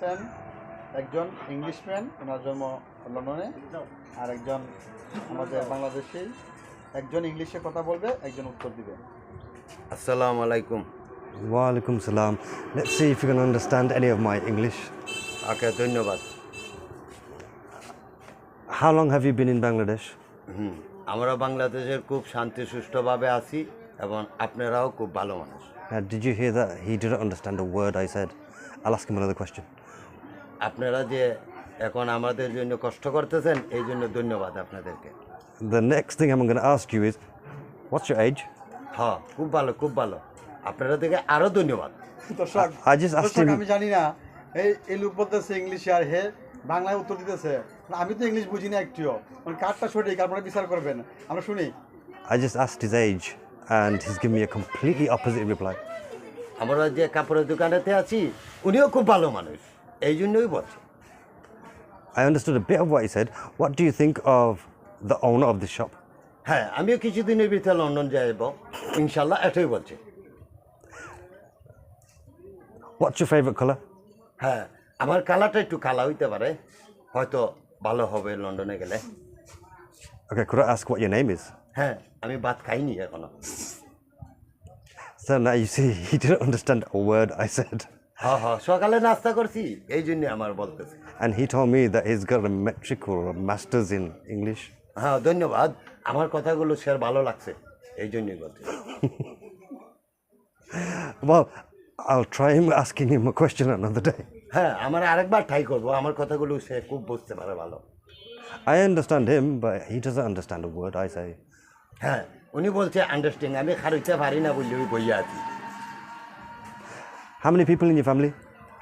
আছেন একজন ইংলিশম্যান, ওনার জন্ম লন্ডনে, আর একজন আমাদের বাংলাদেশি। একজন ইংলিশে কথা বলবে, একজন উত্তর দিবে। Assalamu alaikum. Walaikum salam. Let's see if you can understand any of my English. Okay, ধন্যবাদ। How long have you been in Bangladesh? আমরা বাংলাদেশের খুব শান্তি সুষ্ঠুভাবে আছি এবং আপনারাও খুব ভালো মানুষ। Did you hear that? He didn't understand a word I said. I'll ask him another question. আপনারা যে এখন আমাদের জন্য কষ্ট করতেছেন এই জন্য ধন্যবাদ আপনাদেরকে। The next thing I'm going to ask you is, what's your age? হ্যাঁ, খুব ভালো, খুব ভালো। আপনারা থেকে আরও ধন্যবাদ। দর্শক, I just asked দর্শক, him- আমি জানি না এই লোক বলতেছে ইংলিশে আর হে বাংলায় উত্তর দিতেছে। আমি তো ইংলিশ বুঝি না একটুও। মানে কারটা সঠিক আপনারা বিচার করবেন, আমরা শুনি। I just asked his age and he's given me a completely opposite reply. আমরা যে কাপড়ের দোকানেতে আছি উনিও খুব ভালো মানুষ, এই জন্যই বলছি। I understood a bit of what he said. What do you think of the owner of this shop? হ্যাঁ, আমিও কিছুদিনের ভিতরে লন্ডন যাইব ইনশাল্লাহ, এটাই বলছি। What's your favorite color? হ্যাঁ, আমার কালারটা একটু কালা হইতে পারে, হয়তো ভালো হবে লন্ডনে গেলে। Okay, could I ask what your name is? হ্যাঁ, আমি ভাত খাইনি এখনো। So now you see, he didn't understand a word I said. হ্যাঁ হ্যাঁ, সকালে নাস্তা করছি, এই জন্য আমার বলতেছে। And he told me that he's got a metric or a master's in English. হ্যাঁ, ধন্যবাদ। আমার কথাগুলো স্যার ভালো লাগছে, এই জন্যই বলছি। Well, I'll try him asking him a question another day. হ্যাঁ, আমার আরেকবার ট্রাই করবো, আমার কথাগুলো সে খুব বুঝতে পারে ভালো। I understand him, but he doesn't understand a word I say. হ্যাঁ, উনি বলছে আন্ডারস্ট্যান্ডিং, আমি খারইতে পারি না বললে ওই বইয়া আছি। How many people in your family?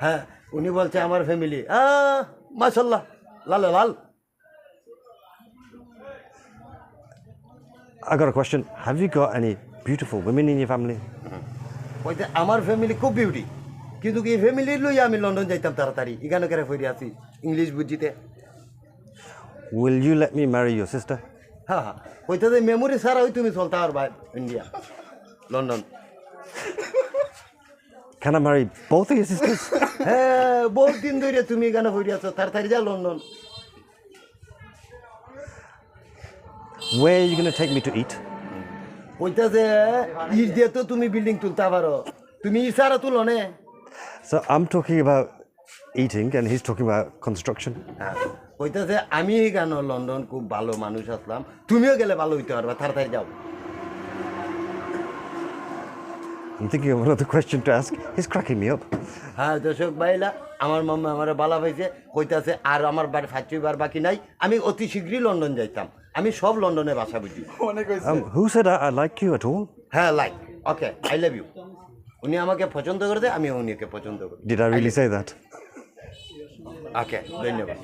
হ্যাঁ, উনি বলছে আমার ফ্যামিলি মাশাল্লাহ লাল লাল। I got a question. Have you got any beautiful women in your family? বলতে আমার ফ্যামিলি খুব বিউটি, কিন্তু এই ফ্যামিলি লইয়া আমি লন্ডন যাইতাম তাড়াতাড়ি, এখানে কেন ফিরে আছি ইংলিশ বুঝিতে। Will you let me marry your sister? হ্যাঁ হ্যাঁ, ওইটা যে মেমোরি ছাড়া ওই তুমি চলতে পারবা India London. Can I marry both of your sisters? হ্যাঁ, বহুত দিন ধরে তুমি এখানে ফিরে আছো, তাড়াতাড়ি যা London. Where are you going to take me to eat? ওইটা যে ইট দিয়ে তো তুমি বিল্ডিং তুলতে পারো, তুমি ইট ছাড়া তুলো নে। So I'm talking about eating and he's talking about construction. হ্যাঁ, ওইটা যে আমি কেন লন্ডন খুব ভালো মানুষ আসলাম, তুমিও গেলে ভালো হইতে পারবা, তাড়াতাড়ি যাও। I'm thinking of another question to ask. He's cracking me up. হ্যাঁ দর্শক ভাইলা, আমার মাম্মা আমার বালা পাইছে, কইতাছে আর আমার বাড়ি ফাঁচিবার বাকি নাই, আমি অতি শীঘ্রই লন্ডন যাইতাম, আমি সব লন্ডনে ভাষা বুঝি। অনেক হয়েছে। Who said I like you at all? হ্যাঁ, like, okay, I love you. উনি আমাকে পছন্দ করে দেয়, আমি উনিকে পছন্দ করি। Did I really say that? ওকে, ধন্যবাদ।